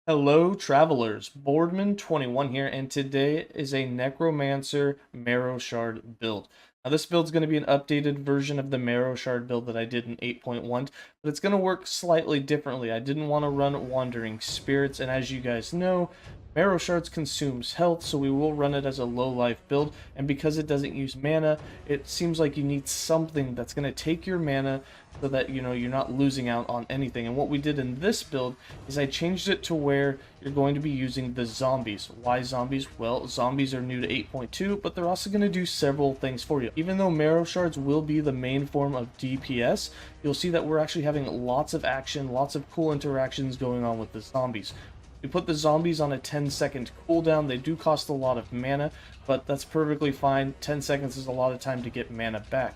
Hello travelers, Boardman21 here, and today is a Necromancer Marrow Shard build. Now this build is going to be an updated version of the Marrow Shard build that I did in 8.1, but it's going to work slightly differently. I didn't want to run Wandering Spirits, and as you guys know, Marrow Shards consumes health, so we will run it as a low life build, and because it doesn't use mana, it seems like you need something that's going to take your mana so that, you're not losing out on anything. And what we did in this build is I changed it to where you're going to be using the zombies. Why zombies? Well, zombies are new to 8.2, but they're also going to do several things for you. Even though Marrow Shards will be the main form of DPS, you'll see that we're actually having lots of action, lots of cool interactions going on with the zombies. We put the zombies on a 10-second cooldown. They do cost a lot of mana, but that's perfectly fine. 10 seconds is a lot of time to get mana back.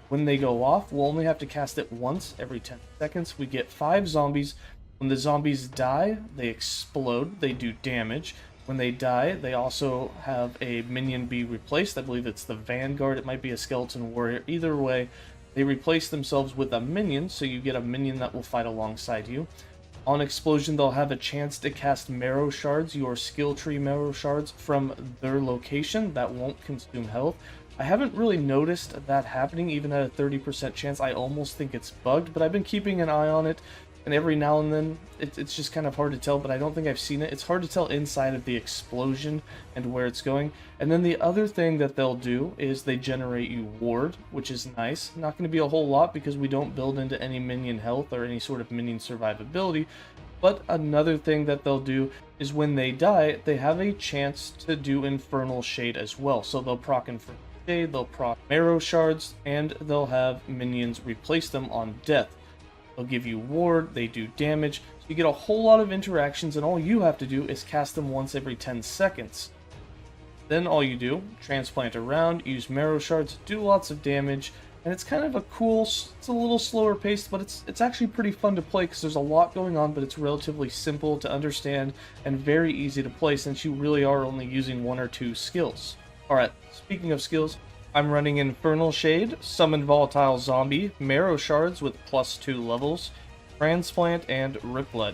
When they go off, we'll only have to cast it once every 10 seconds. We get 5 zombies. When the zombies die, they explode. They do damage. When they die, they also have a minion be replaced. I believe it's the Vanguard. It might be a Skeleton Warrior. Either way, they replace themselves with a minion, so you get a minion that will fight alongside you. On explosion, they'll have a chance to cast Marrow Shards, your skill tree Marrow Shards, from their location. That won't consume health. I haven't really noticed that happening, even at a 30% chance. I almost think it's bugged, but I've been keeping an eye on it, and every now and then, it's just kind of hard to tell, but I don't think I've seen it. It's hard to tell inside of the explosion and where it's going. And then the other thing that they'll do is they generate you ward, which is nice. Not going to be a whole lot because we don't build into any minion health or any sort of minion survivability. But another thing that they'll do is when they die, they have a chance to do Infernal Shade as well. So they'll proc Infernal Shade, they'll proc Marrow Shards, and they'll have minions replace them on death. They'll give you ward, they do damage, so you get a whole lot of interactions, and all you have to do is cast them once every 10 seconds. Then all you do, transplant around, use Marrow Shards, do lots of damage, and it's kind of a cool, it's a little slower paced, but it's actually pretty fun to play because there's a lot going on, but it's relatively simple to understand and very easy to play since you really are only using 1 or 2 skills. Alright, speaking of skills, I'm running Infernal Shade, Summon Volatile Zombie, Marrow Shards with +2 levels, Transplant, and Ripled.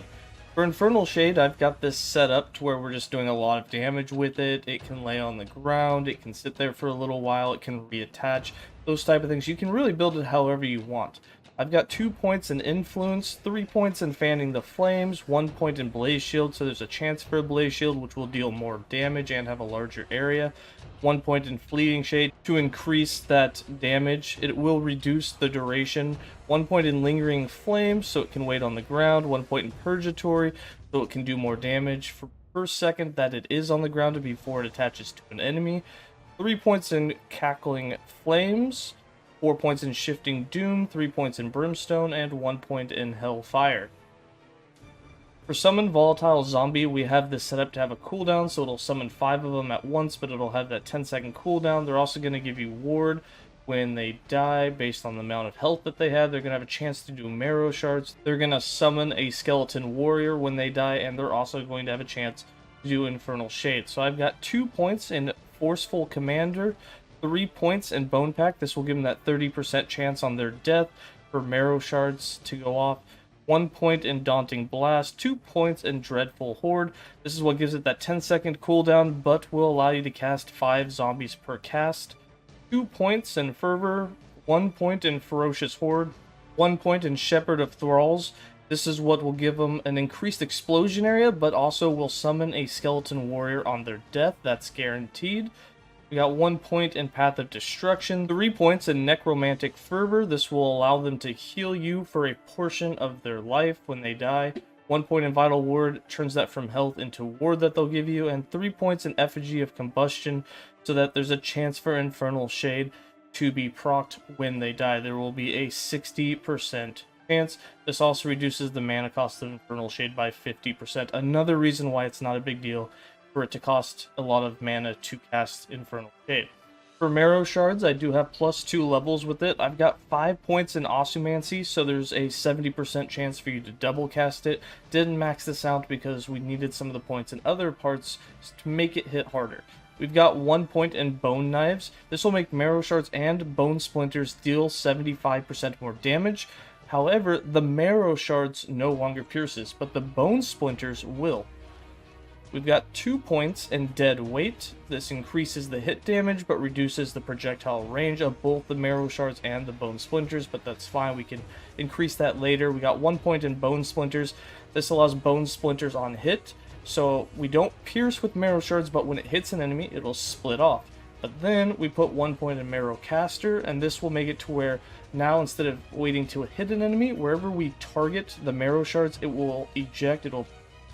For Infernal Shade, I've got this set up to where we're just doing a lot of damage with it. It can lay on the ground, it can sit there for a little while, it can reattach, those type of things. You can really build it however you want. I've got 2 points in Influence, 3 points in Fanning the Flames, 1 point in Blaze Shield, so there's a chance for a Blaze Shield which will deal more damage and have a larger area. 1 point in Fleeting Shade to increase that damage. It will reduce the duration. 1 point in Lingering Flame, so it can wait on the ground. 1 point in Purgatory, so it can do more damage per second that it is on the ground before it attaches to an enemy. 3 points in Cackling Flames. 4 points in Shifting Doom, 3 points in Brimstone, and 1 point in Hellfire. For Summon Volatile Zombie, we have this set up to have a cooldown, so it'll summon 5 of them at once, but it'll have that 10-second cooldown. They're also going to give you ward when they die based on the amount of health that they have. They're going to have a chance to do Marrow Shards. They're going to summon a Skeleton Warrior when they die, and they're also going to have a chance to do Infernal Shade. So I've got 2 points in Forceful Commander, 3 points in Bone Pack. This will give them that 30% chance on their death for Marrow Shards to go off. 1 point in Daunting Blast, 2 points in Dreadful Horde. This is what gives it that 10-second cooldown, but will allow you to cast 5 zombies per cast. 2 points in Fervor, 1 point in Ferocious Horde, 1 point in Shepherd of Thralls. This is what will give them an increased explosion area, but also will summon a Skeleton Warrior on their death. That's guaranteed. We got 1 point in Path of Destruction, 3 points in Necromantic Fervor. This will allow them to heal you for a portion of their life when they die. 1 point in Vital Ward turns that from health into ward that they'll give you, and 3 points in Effigy of Combustion so that there's a chance for Infernal Shade to be procced when they die. There will be a 60% chance. This also reduces the mana cost of Infernal Shade by 50%. Another reason why it's not a big deal for it to cost a lot of mana to cast Infernal Shade. For Marrow Shards, I do have +2 levels with it. I've got 5 points in Ossumancy, so there's a 70% chance for you to double cast it. Didn't max this out because we needed some of the points in other parts to make it hit harder. We've got 1 point in Bone Knives. This will make Marrow Shards and Bone Splinters deal 75% more damage. However, the Marrow Shards no longer pierces, but the Bone Splinters will. We've got 2 points in dead weight. This increases the hit damage but reduces the projectile range of both the Marrow Shards and the Bone Splinters, but that's fine, we can increase that later. We got 1 point in Bone Splinters. This allows Bone Splinters on hit, so we don't pierce with Marrow Shards, but when it hits an enemy, it'll split off. But then we put 1 point in Marrow Caster, and this will make it to where now instead of waiting to hit an enemy, wherever we target the Marrow Shards, it will eject, it'll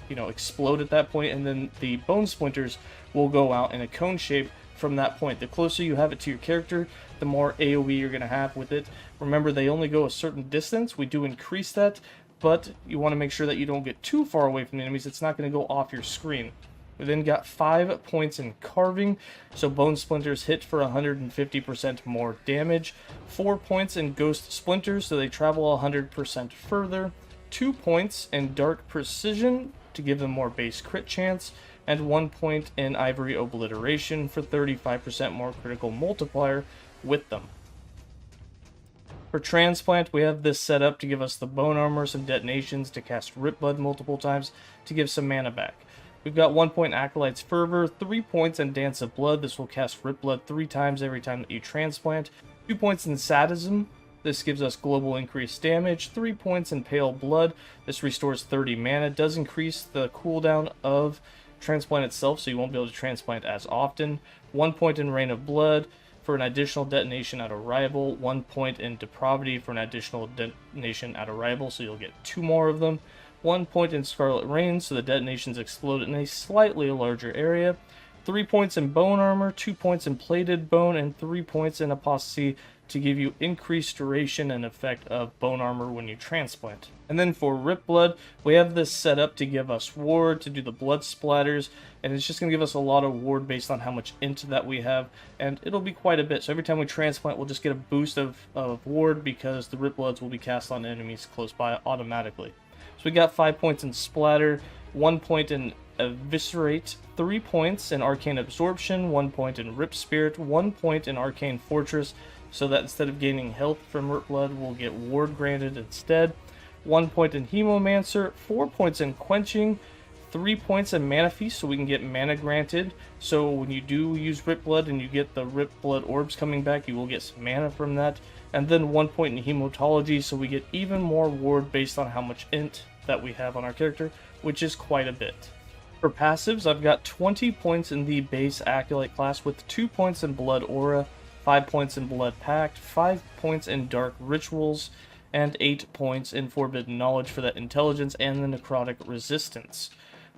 explode at that point, and then the Bone Splinters will go out in a cone shape from that point. The closer you have it to your character, the more AoE you're going to have with it. Remember, they only go a certain distance. We do increase that, but you want to make sure that you don't get too far away from the enemies. It's not going to go off your screen. We then got 5 points in Carving, so Bone Splinters hit for 150% more damage. 4 points in Ghost Splinters, so they travel 100% further. 2 points in Dark Precision to give them more base crit chance, and 1 point in Ivory Obliteration for 35% more critical multiplier with them. For Transplant, we have this set up to give us the Bone Armor, some detonations, to cast Rip Blood multiple times, to give some mana back. We've got 1 point Acolyte's Fervor, 3 points in Dance of Blood. This will cast Rip Blood 3 times every time that you transplant. 2 points in Sadism. This gives us global increased damage. 3 points in Pale Blood. This restores 30 mana. Does increase the cooldown of Transplant itself, so you won't be able to transplant as often. 1 point in Rain of Blood for an additional detonation at arrival. 1 point in Depravity for an additional detonation at arrival, so you'll get 2 more of them. 1 point in Scarlet Rain, so the detonations explode in a slightly larger area. 3 points in Bone Armor, 2 points in Plated Bone, and 3 points in Apostasy to give you increased duration and effect of Bone Armor when you transplant. And then for Rip Blood, we have this set up to give us ward, to do the blood splatters, and it's just going to give us a lot of ward based on how much int that we have, and it'll be quite a bit. So every time we transplant, we'll just get a boost of ward because the Rip Bloods will be cast on enemies close by automatically. So we got 5 points in Splatter, 1 point in Eviscerate, 3 points in Arcane Absorption, 1 point in Rip Spirit, 1 point in Arcane Fortress, so that instead of gaining health from Rip Blood, we'll get ward granted instead. 1 point in Hemomancer, 4 points in Quenching, 3 points in Mana Feast, so we can get mana granted. So when you do use Rip Blood and you get the Rip Blood orbs coming back, you will get some mana from that. And then 1 point in Hematology, so we get even more ward based on how much int that we have on our character, which is quite a bit. For passives, I've got 20 points in the base Acolyte class with 2 points in Blood Aura, 5 points in Blood Pact, 5 points in Dark Rituals, and 8 points in Forbidden Knowledge for that intelligence and the necrotic resistance.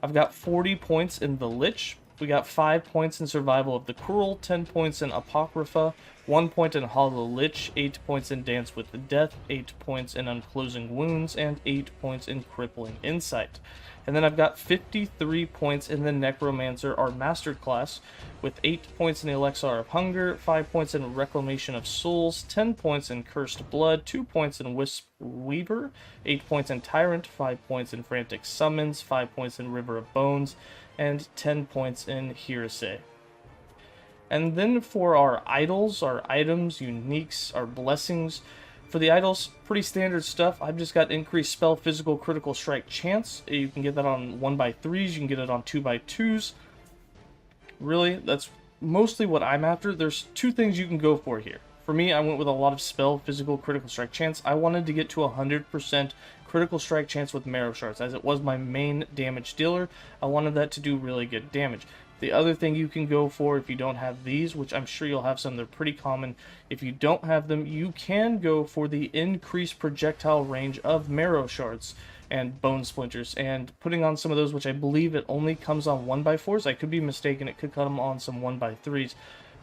I've got 40 points in the Lich. We got 5 points in Survival of the Cruel, 10 points in Apocrypha, 1 point in Hollow Lich, 8 points in Dance with the Death, 8 points in Unclosing Wounds, and 8 points in Crippling Insight. And then I've got 53 points in the Necromancer, our Mastered class, with 8 points in Elixir of Hunger, 5 points in Reclamation of Souls, 10 points in Cursed Blood, 2 points in Wisp Weaver, 8 points in Tyrant, 5 points in Frantic Summons, 5 points in River of Bones, and 10 points in Heresy. And then for our idols, our items, uniques, our blessings, for the idols, pretty standard stuff. I've just got increased spell, physical, critical strike chance. You can get that on 1x3s, you can get it on 2x2s. Really, that's mostly what I'm after. There's 2 things you can go for here. For me, I went with a lot of spell, physical, critical strike chance. I wanted to get to 100% critical strike chance with Marrow Shards, as it was my main damage dealer. I wanted that to do really good damage. The other thing you can go for if you don't have these, which I'm sure you'll have some, they're pretty common. If you don't have them, you can go for the increased projectile range of Marrow Shards and Bone Splinters, and putting on some of those, which I believe it only comes on 1x4s. I could be mistaken, it could come on some 1x3s.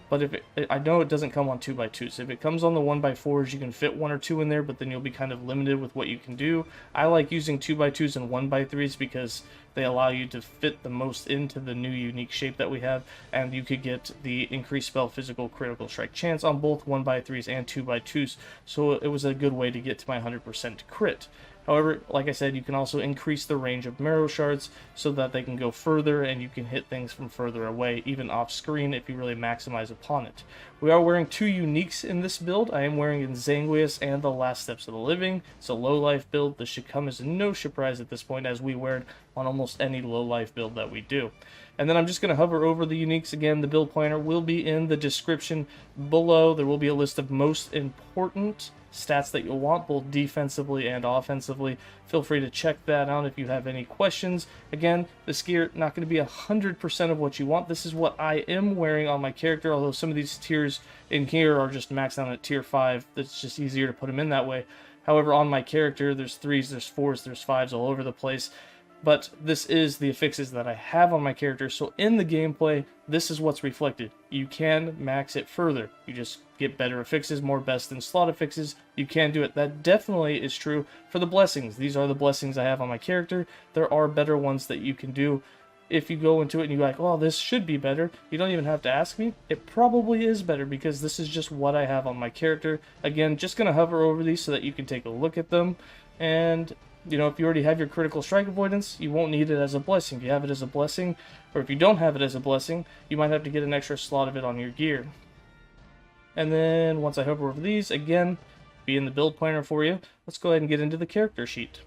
But if I know it doesn't come on 2x2s. If it comes on the 1x4s, you can fit 1 or 2 in there, but then you'll be kind of limited with what you can do. I like using 2x2s and 1x3s because they allow you to fit the most into the new unique shape that we have, and you could get the increased spell, physical, critical strike chance on both 1x3s and 2x2s, so it was a good way to get to my 100% crit. However, like I said, you can also increase the range of Marrow Shards so that they can go further and you can hit things from further away, even off screen if you really maximize upon it. We are wearing 2 uniques in this build. I am wearing Zanguius and the Last Steps of the Living. It's a low life build. This should come as no surprise at this point, as we wear on almost any low life build that we do. And then I'm just going to hover over the uniques again. The build planner will be in the description below. There will be a list of most important stats that you'll want, both defensively and offensively. Feel free to check that out if you have any questions. Again, this gear not going to be 100% of what you want. This is what I am wearing on my character, although some of these tiers in here are just maxed out at tier 5. It's just easier to put them in that way. However, on my character, there's 3s, there's 4s, there's 5s all over the place. But this is the affixes that I have on my character, so in the gameplay, this is what's reflected. You can max it further. You just get better affixes, more best in slot affixes. You can do it. That definitely is true for the blessings. These are the blessings I have on my character. There are better ones that you can do. If you go into it and you're like, oh, this should be better, you don't even have to ask me. It probably is better because this is just what I have on my character. Again, just going to hover over these so that you can take a look at them. And you know, if you already have your critical strike avoidance, you won't need it as a blessing. If you have it as a blessing, or if you don't have it as a blessing, you might have to get an extra slot of it on your gear. And then once I hover over these, again, be in the build planner for you. Let's go ahead and get into the character sheet.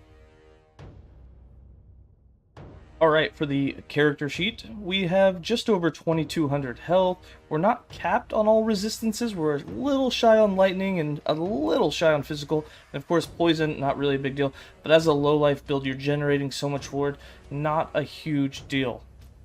Alright, for the character sheet, we have just over 2200 health. We're not capped on all resistances. We're a little shy on lightning and a little shy on physical. And of course, poison, not really a big deal. But as a low life build, you're generating so much ward, not a huge deal.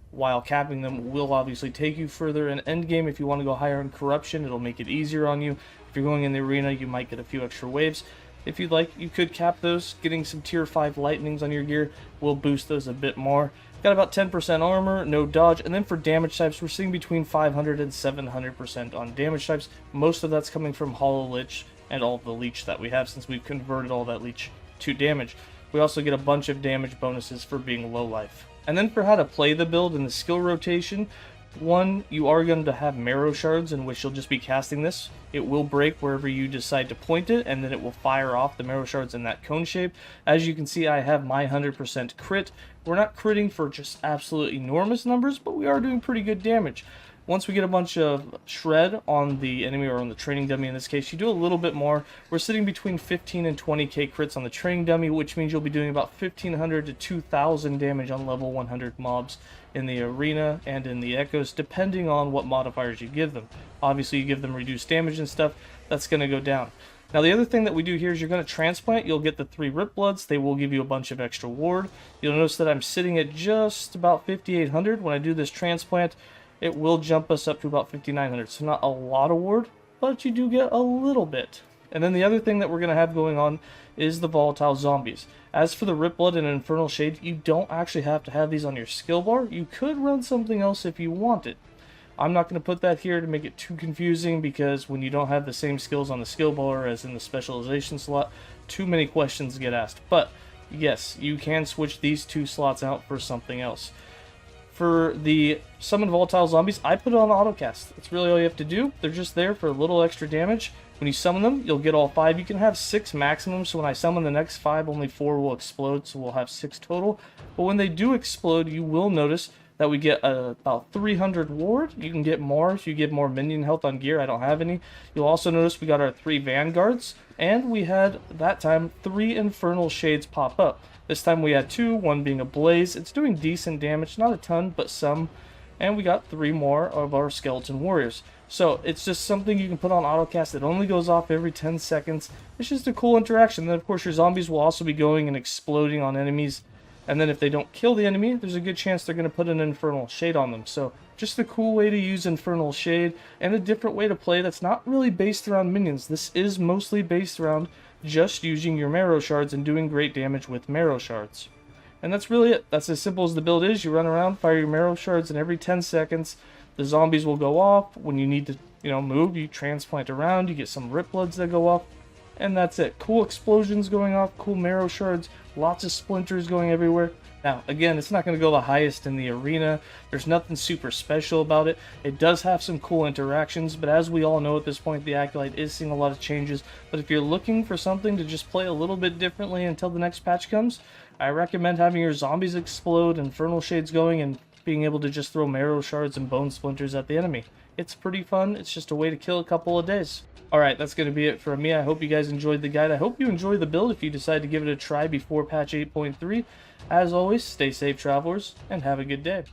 While capping them will obviously take you further in endgame. If you want to go higher in corruption, it'll make it easier on you. If you're going in the arena, you might get a few extra waves. If you'd like, you could cap those. Getting some tier 5 lightnings on your gear will boost those a bit more. Got about 10% armor, no dodge, and then for damage types, we're seeing between 500 and 700% on damage types. Most of that's coming from Hollow Lich and all the Leech that we have, since we've converted all that Leech to damage. We also get a bunch of damage bonuses for being low life. And then for how to play the build and the skill rotation, one, you are going to have Marrow Shards, in which you'll just be casting this. It will break wherever you decide to point it, and then it will fire off the Marrow Shards in that cone shape. As you can see, I have my 100% crit. We're not critting for just absolute enormous numbers, but we are doing pretty good damage. Once we get a bunch of shred on the enemy, or on the training dummy in this case, you do a little bit more. We're sitting between 15 and 20k crits on the training dummy, which means you'll be doing about 1500 to 2000 damage on level 100 mobs in the arena and in the echoes, depending on what modifiers you give them. Obviously, you give them reduced damage and stuff, that's going to go down. Now, the other thing that we do here is you're going to transplant. You'll get the 3 Rip Bloods. They will give you a bunch of extra ward. You'll notice that I'm sitting at just about 5800. When I do this transplant, it will jump us up to about 5900. So not a lot of ward, but you do get a little bit. And then the other thing that we're going to have going on is the Volatile Zombies. As for the Rip Blood and Infernal Shade, you don't actually have to have these on your skill bar. You could run something else if you wanted. I'm not going to put that here to make it too confusing, because when you don't have the same skills on the skill bar as in the specialization slot, too many questions get asked. But yes, you can switch these 2 slots out for something else. For the Summon Volatile Zombies, I put it on autocast. That's really all you have to do. They're just there for a little extra damage. When you summon them, you'll get all 5. You can have 6 maximum, so when I summon the next 5, only 4 will explode, so we'll have 6 total. But when they do explode, you will notice that we get about 300 ward. You can get more if you give more minion health on gear. I don't have any. You'll also notice we got our 3 Vanguards, and we had, that time, 3 Infernal Shades pop up. This time we had 2, one being a Blaze. It's doing decent damage, not a ton, but some. And we got 3 more of our Skeleton Warriors. So it's just something you can put on autocast. It only goes off every 10 seconds. It's just a cool interaction. Then of course your zombies will also be going and exploding on enemies. And then if they don't kill the enemy, there's a good chance they're going to put an Infernal Shade on them. So just a cool way to use Infernal Shade, and a different way to play that's not really based around minions. This is mostly based around just using your Marrow Shards and doing great damage with Marrow Shards. And that's really it. That's as simple as the build is. You run around, fire your Marrow Shards, and every 10 seconds the zombies will go off. When you need to, move, you transplant around, you get some Rip Bloods that go off, and that's it. Cool explosions going off, cool Marrow Shards, lots of splinters going everywhere. Now, again, it's not going to go the highest in the arena. There's nothing super special about it. It does have some cool interactions, but as we all know at this point, the Acolyte is seeing a lot of changes. But if you're looking for something to just play a little bit differently until the next patch comes, I recommend having your zombies explode, Infernal Shades going, and being able to just throw Marrow Shards and Bone Splinters at the enemy. It's pretty fun. It's just a way to kill a couple of days. Alright, that's going to be it for me. I hope you guys enjoyed the guide. I hope you enjoy the build if you decide to give it a try before patch 8.3. As always, stay safe, travelers, and have a good day.